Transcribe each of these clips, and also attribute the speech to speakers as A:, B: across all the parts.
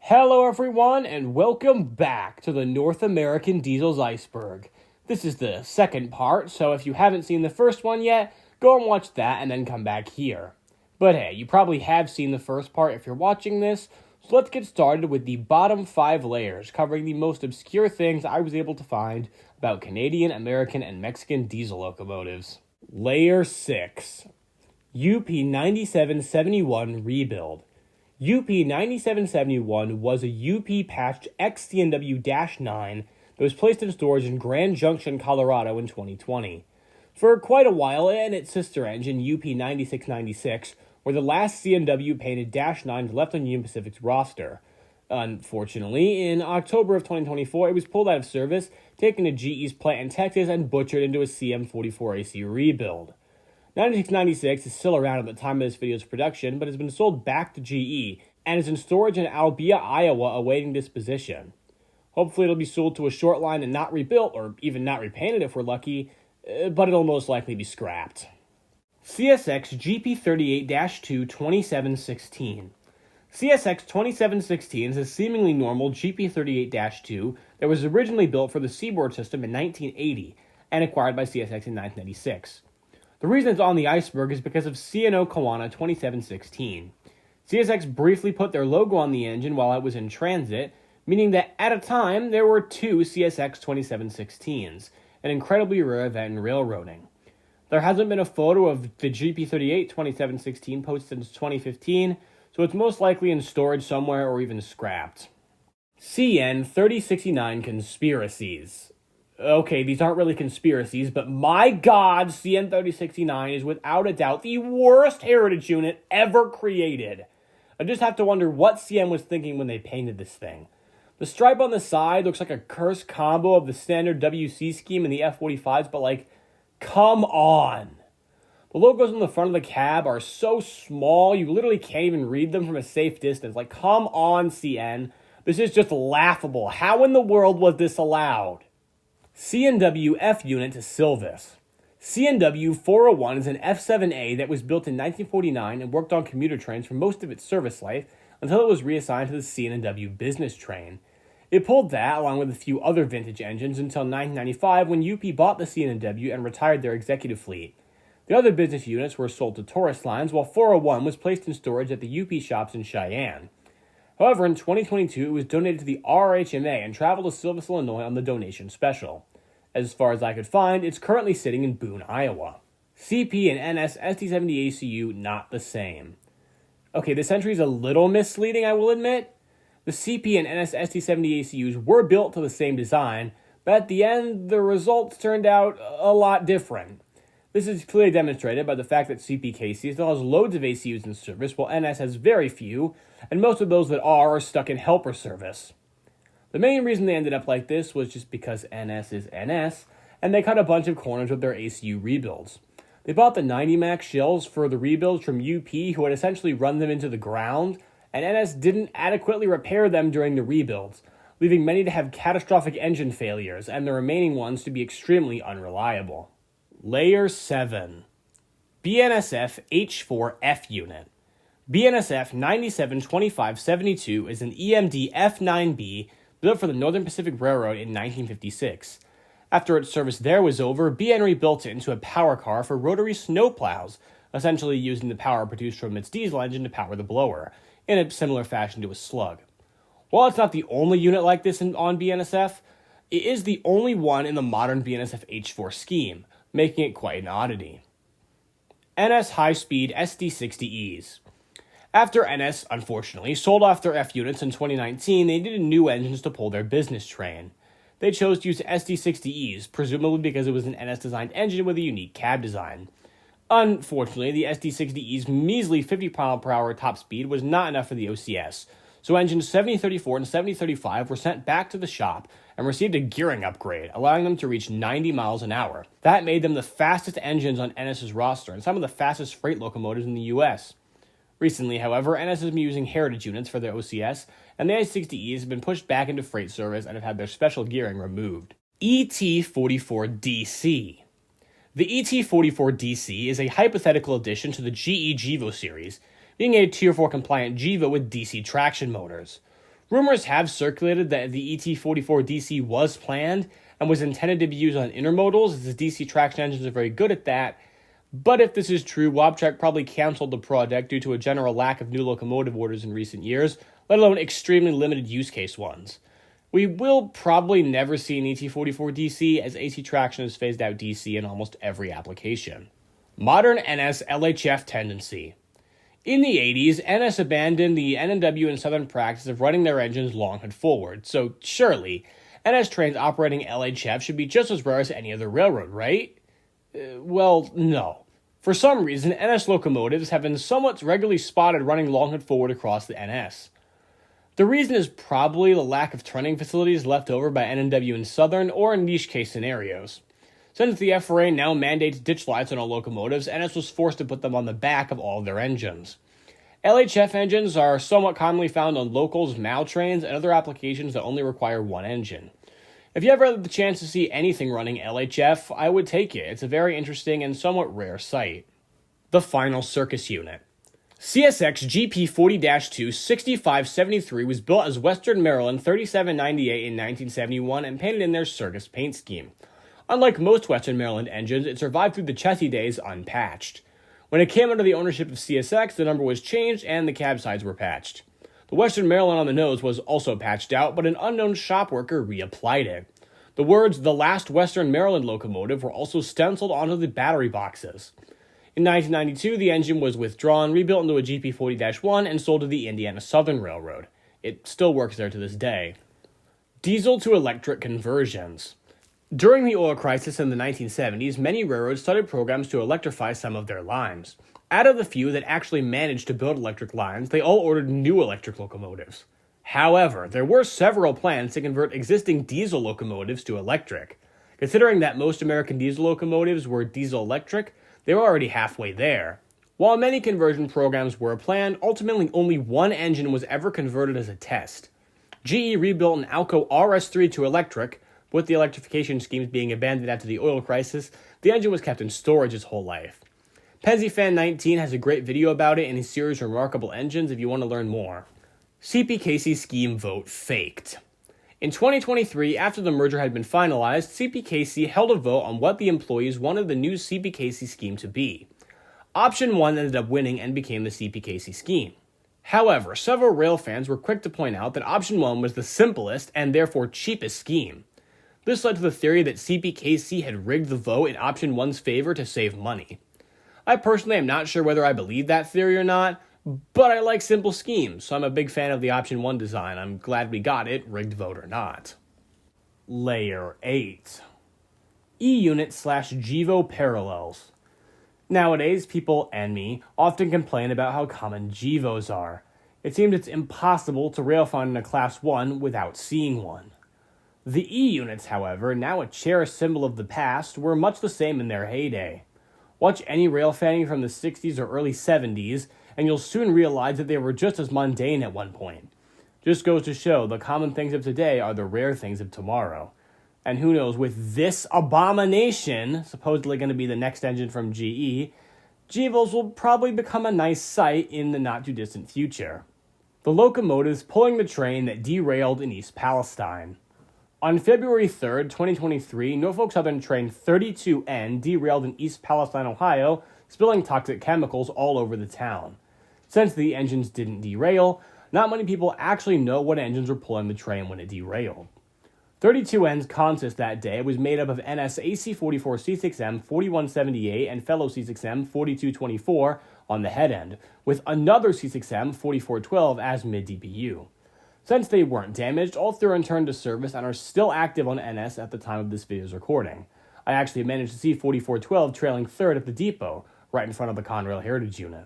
A: Hello everyone, and welcome back to the North American Diesel's Iceberg. This is the second part, so if you haven't seen the first one yet, go and watch that and then come back here. But hey, you probably have seen the first part if you're watching this, so let's get started with the bottom 5 layers, covering the most obscure things I was able to find about Canadian, American, and Mexican diesel locomotives. Layer 6. UP 9771 Rebuild. UP 9771 was a UP patched XCNW-9 that was placed in storage in Grand Junction, Colorado in 2020. For quite a while, it and its sister engine, UP 9696, were the last CNW painted -9s left on Union Pacific's roster. Unfortunately, in October of 2024, it was pulled out of service, taken to GE's plant in Texas, and butchered into a CM44AC rebuild. 9696 is still around at the time of this video's production, but has been sold back to GE, and is in storage in Albia, Iowa, awaiting disposition. Hopefully it'll be sold to a short line and not rebuilt, or even not repainted if we're lucky, but it'll most likely be scrapped. CSX GP38-2 2716. CSX 2716 is a seemingly normal GP38-2 that was originally built for the Seaboard system in 1980 and acquired by CSX in 1996. The reason it's on the iceberg is because of C&O Kawana 2716. CSX briefly put their logo on the engine while it was in transit, meaning that at a time there were 2 CSX 2716s, an incredibly rare event in railroading. There hasn't been a photo of the GP38 2716 posted since 2015, so it's most likely in storage somewhere or even scrapped. CN 3069 Conspiracies. Okay, these aren't really conspiracies, but my god, CN 3069 is without a doubt the worst heritage unit ever created. I just have to wonder what CN was thinking when they painted this thing. The stripe on the side looks like a cursed combo of the standard WC scheme and the F45s, but like, come on. The logos on the front of the cab are so small, you literally can't even read them from a safe distance. Like, come on, CN. This is just laughable. How in the world was this allowed? CNW F unit to Silvis. CNW 401 is an F7A that was built in 1949 and worked on commuter trains for most of its service life until it was reassigned to the CNW business train. It pulled that, along with a few other vintage engines, until 1995 when UP bought the CNW and retired their executive fleet. The other business units were sold to tourist lines, while 401 was placed in storage at the UP shops in Cheyenne. However, in 2022, it was donated to the RHMA and traveled to Silvis, Illinois on the donation special. As far as I could find, it's currently sitting in Boone, Iowa. CP and NS ST70ACU not the same. Okay, this entry is a little misleading, I will admit. The CP and NS ST70ACUs were built to the same design, but at the end, the results turned out a lot different. This is clearly demonstrated by the fact that CPKC still has loads of ACUs in service, while NS has very few, and most of those that are stuck in helper service. The main reason they ended up like this was just because NS is NS, and they cut a bunch of corners with their ACU rebuilds. They bought the 90 Max shells for the rebuilds from UP, who had essentially run them into the ground, and NS didn't adequately repair them during the rebuilds, leaving many to have catastrophic engine failures, and the remaining ones to be extremely unreliable. Layer 7. BNSF H4F unit. BNSF 972572 is an EMD F9B built for the Northern Pacific Railroad in 1956. After its service there was over, BN rebuilt it into a power car for rotary snowplows, essentially using the power produced from its diesel engine to power the blower, in a similar fashion to a slug. While it's not the only unit like this on BNSF, it is the only one in the modern BNSF H4 scheme, making it quite an oddity. NS High-Speed SD60Es. After NS, unfortunately, sold off their F units in 2019, they needed new engines to pull their business train. They chose to use SD60Es, presumably because it was an NS-designed engine with a unique cab design. Unfortunately, the SD60E's measly 50 mph top speed was not enough for the OCS, so engines 7034 and 7035 were sent back to the shop and received a gearing upgrade, allowing them to reach 90 miles an hour. That made them the fastest engines on NS's roster and some of the fastest freight locomotives in the US. Recently, however, NS has been using heritage units for their OCS, and the I-60Es have been pushed back into freight service and have had their special gearing removed. ET44DC. The ET44DC is a hypothetical addition to the GE Gevo series, being a Tier 4 compliant Gevo with DC traction motors. Rumors have circulated that the ET44DC was planned and was intended to be used on intermodals, as the DC traction engines are very good at that. But if this is true, Wabtrek probably canceled the project due to a general lack of new locomotive orders in recent years, let alone extremely limited use case ones. We will probably never see an ET44DC, as AC traction has phased out DC in almost every application. Modern NS LHF tendency. In the 80s, NS abandoned the NNW and Southern practice of running their engines long and forward, so surely, NS trains operating LHF should be just as rare as any other railroad, right? Well, no. For some reason, NS locomotives have been somewhat regularly spotted running long and forward across the NS. The reason is probably the lack of turning facilities left over by NNW and Southern, or in niche case scenarios. Since the FRA now mandates ditch lights on all locomotives, NS was forced to put them on the back of all of their engines. LHF engines are somewhat commonly found on locals, MAL trains, and other applications that only require one engine. If you ever had the chance to see anything running LHF, I would take it. It's a very interesting and somewhat rare sight. The final circus unit. CSX GP40-2 6573 was built as Western Maryland 3798 in 1971 and painted in their circus paint scheme. Unlike most Western Maryland engines, it survived through the chassis days unpatched. When it came under the ownership of CSX, the number was changed and the cab sides were patched. The Western Maryland on the nose was also patched out, but an unknown shop worker reapplied it. The words "The Last Western Maryland Locomotive" were also stenciled onto the battery boxes. In 1992, the engine was withdrawn, rebuilt into a GP40-1, and sold to the Indiana Southern Railroad. It still works there to this day. Diesel to electric conversions. During the oil crisis in the 1970s, many railroads started programs to electrify some of their lines. Out of the few that actually managed to build electric lines, they all ordered new electric locomotives. However, there were several plans to convert existing diesel locomotives to electric. Considering that most American diesel locomotives were diesel-electric, they were already halfway there. While many conversion programs were planned, ultimately only one engine was ever converted as a test. GE rebuilt an Alco RS3 to electric. With the electrification schemes being abandoned after the oil crisis, the engine was kept in storage its whole life. PensyFan 19 has a great video about it in his series Remarkable Engines if you want to learn more. CPKC scheme vote faked. In 2023, after the merger had been finalized, CPKC held a vote on what the employees wanted the new CPKC scheme to be. Option 1 ended up winning and became the CPKC scheme. However, several rail fans were quick to point out that Option 1 was the simplest and therefore cheapest scheme. This led to the theory that CPKC had rigged the vote in Option 1's favor to save money. I personally am not sure whether I believe that theory or not, but I like simple schemes, so I'm a big fan of the Option 1 design. I'm glad we got it, rigged vote or not. Layer 8. E-unit/GEVO parallels. Nowadays, people, and me, often complain about how common GEVOs are. It seems it's impossible to rail find in a Class 1 without seeing one. The E-units, however, now a cherished symbol of the past, were much the same in their heyday. Watch any rail fanning from the 60s or early 70s, and you'll soon realize that they were just as mundane at one point. Just goes to show the common things of today are the rare things of tomorrow. And who knows, with this abomination, supposedly going to be the next engine from GE, GEVOs will probably become a nice sight in the not-too-distant future. The locomotives pulling the train that derailed in East Palestine. On February 3rd, 2023, Norfolk Southern Train 32N derailed in East Palestine, Ohio, spilling toxic chemicals all over the town. Since the engines didn't derail, not many people actually know what engines were pulling the train when it derailed. 32N's consist that day was made up of NS AC-44 C6M 4178 and fellow C6M 4224 on the head end, with another C6M 4412 as mid-DPU. Since they weren't damaged, all three returned to service and are still active on NS at the time of this video's recording. I actually managed to see 4412 trailing third at the depot, right in front of the Conrail Heritage Unit.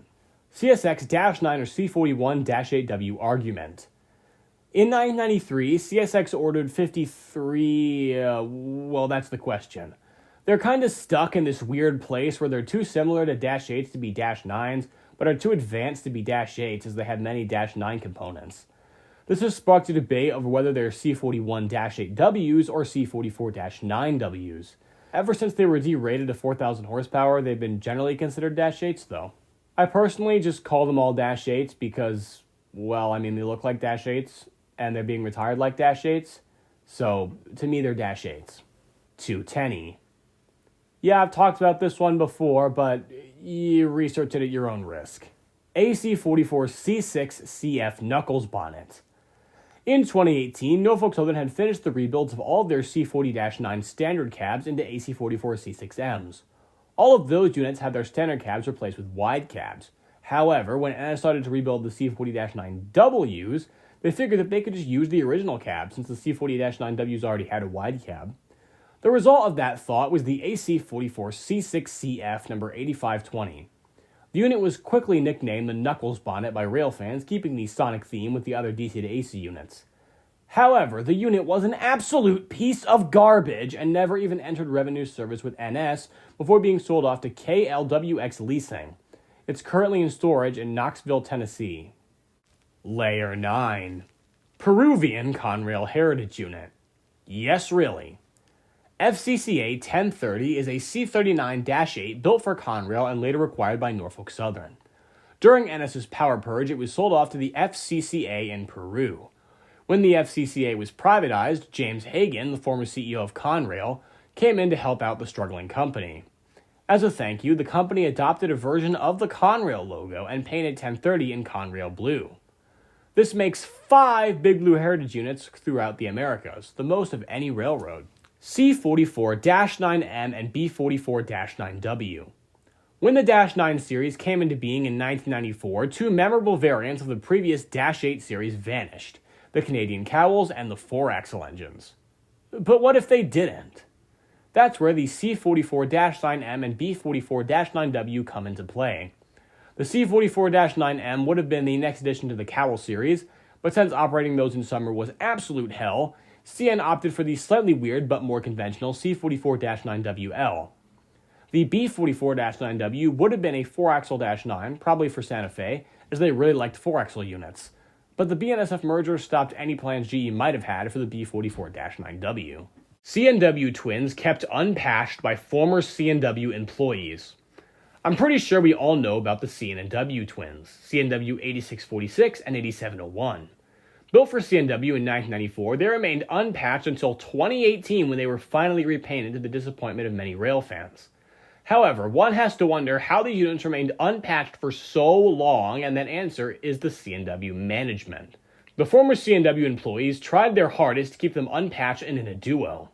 A: CSX-9 or C41-8W argument. In 1993, CSX ordered 53, well, that's the question. They're kind of stuck in this weird place where they're too similar to Dash 8s to be Dash 9s, but are too advanced to be Dash 8s as they have many Dash 9 components. This has sparked a debate over whether they're C41-8Ws or C44-9Ws. Ever since they were derated to 4,000 horsepower, they've been generally considered Dash 8s, though. I personally just call them all Dash 8s because, well, I mean, they look like Dash 8s, and they're being retired like Dash 8s. So, to me, they're Dash 8s. 210E. Yeah, I've talked about this one before, but you research it at your own risk. AC-44C6CF Knuckles Bonnet. In 2018, Norfolk Southern had finished the rebuilds of all of their C40-9 standard cabs into AC-44C6Ms. All of those units had their standard cabs replaced with wide cabs. However, when NS started to rebuild the C40-9Ws, they figured that they could just use the original cab since the C40-9Ws already had a wide cab. The result of that thought was the AC-44C6CF number 8520. The unit was quickly nicknamed the Knuckles Bonnet by rail fans, keeping the sonic theme with the other DC to AC units. However, the unit was an absolute piece of garbage and never even entered revenue service with NS before being sold off to KLWX Leasing. It's currently in storage in Knoxville, Tennessee. Layer 9. Peruvian Conrail Heritage Unit. Yes, really. FCCA 1030 is a C39-8 built for Conrail and later acquired by Norfolk Southern. During NS's power purge, it was sold off to the FCCA in Peru. When the FCCA was privatized, James Hagan, the former CEO of Conrail, came in to help out the struggling company. As a thank you, the company adopted a version of the Conrail logo and painted 1030 in Conrail blue. This makes 5 Big Blue Heritage units throughout the Americas, the most of any railroad. C44-9M and B44-9W. When the Dash 9 series came into being in 1994, 2 memorable variants of the previous Dash 8 series vanished, the Canadian Cowls and the 4-axle engines. But what if they didn't? That's where the C44-9M and B44-9W come into play. The C44-9M would have been the next addition to the Cowl series, but since operating those in summer was absolute hell, CN opted for the slightly weird but more conventional C44-9WL. The B44-9W would have been a 4-axle -9, probably for Santa Fe, as they really liked 4-axle units. But the BNSF merger stopped any plans GE might have had for the B44-9W. CNW twins kept unpatched by former CNW employees. I'm pretty sure we all know about the CNW twins, CNW 8646 and 8701. Built for CNW in 1994, they remained unpatched until 2018 when they were finally repainted to the disappointment of many rail fans. However, one has to wonder how the units remained unpatched for so long, and that answer is the CNW management. The former CNW employees tried their hardest to keep them unpatched and in a duo.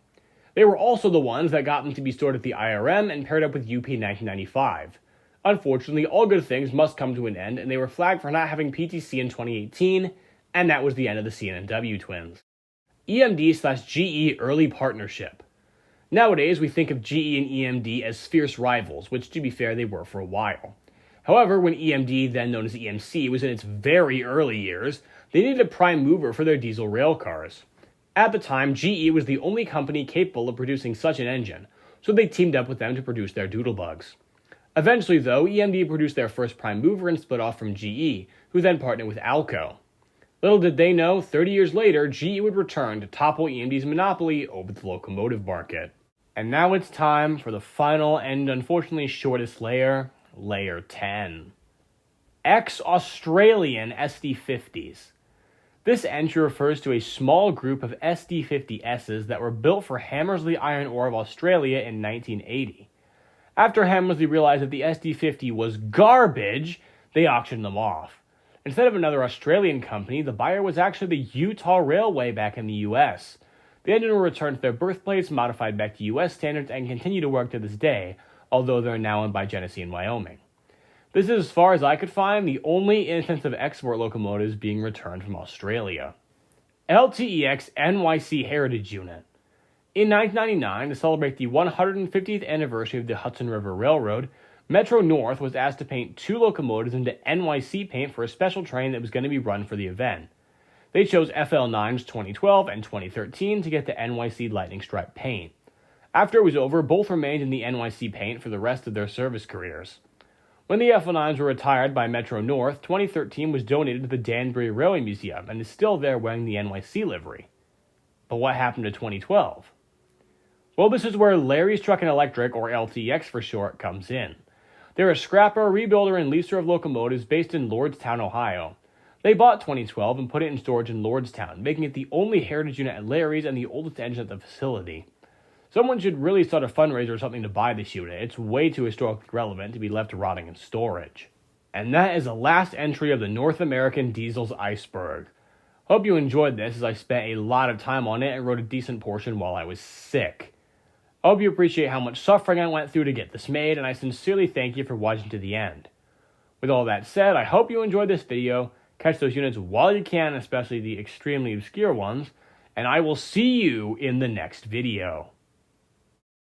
A: They were also the ones that got them to be stored at the IRM and paired up with UP 1995. Unfortunately, all good things must come to an end, and they were flagged for not having PTC in 2018, and that was the end of the CNW twins. EMD/GE early partnership. Nowadays, we think of GE and EMD as fierce rivals, which, to be fair, they were for a while. However, when EMD, then known as EMC, was in its very early years, they needed a prime mover for their diesel rail cars. At the time, GE was the only company capable of producing such an engine, so they teamed up with them to produce their doodlebugs. Eventually, though, EMD produced their first prime mover and split off from GE, who then partnered with Alco. Little did they know, 30 years later, GE would return to topple EMD's monopoly over the locomotive market. And now it's time for the final and unfortunately shortest layer, Layer 10. Ex-Australian SD50s. This entry refers to a small group of SD50Ss that were built for Hammersley Iron Ore of Australia in 1980. After Hammersley realized that the SD50 was garbage, they auctioned them off. Instead of another Australian company, the buyer was actually the Utah Railway back in the US. The engine will return to their birthplace, modified back to US standards, and continue to work to this day, although they're now owned by Genesee and Wyoming. This is, as far as I could find, the only instance of export locomotives being returned from Australia. LTEX NYC Heritage Unit. In 1999, to celebrate the 150th anniversary of the Hudson River Railroad, Metro North was asked to paint 2 locomotives into NYC paint for a special train that was going to be run for the event. They chose FL9's 2012 and 2013 to get the NYC Lightning Stripe paint. After it was over, both remained in the NYC paint for the rest of their service careers. When the FL9s were retired by Metro North, 2013 was donated to the Danbury Railway Museum and is still there wearing the NYC livery. But what happened to 2012? Well, this is where Larry's Truck and Electric, or LTX for short, comes in. They're a scrapper, rebuilder, and leaser of locomotives based in Lordstown, Ohio. They bought 2012 and put it in storage in Lordstown, making it the only heritage unit at Larry's and the oldest engine at the facility. Someone should really start a fundraiser or something to buy this unit. It's way too historically relevant to be left rotting in storage. And that is the last entry of the North American Diesel's Iceberg. Hope you enjoyed this, as I spent a lot of time on it and wrote a decent portion while I was sick. I hope you appreciate how much suffering I went through to get this made, and I sincerely thank you for watching to the end. With all that said, I hope you enjoyed this video. Catch those units while you can, especially the extremely obscure ones, and I will see you in the next video.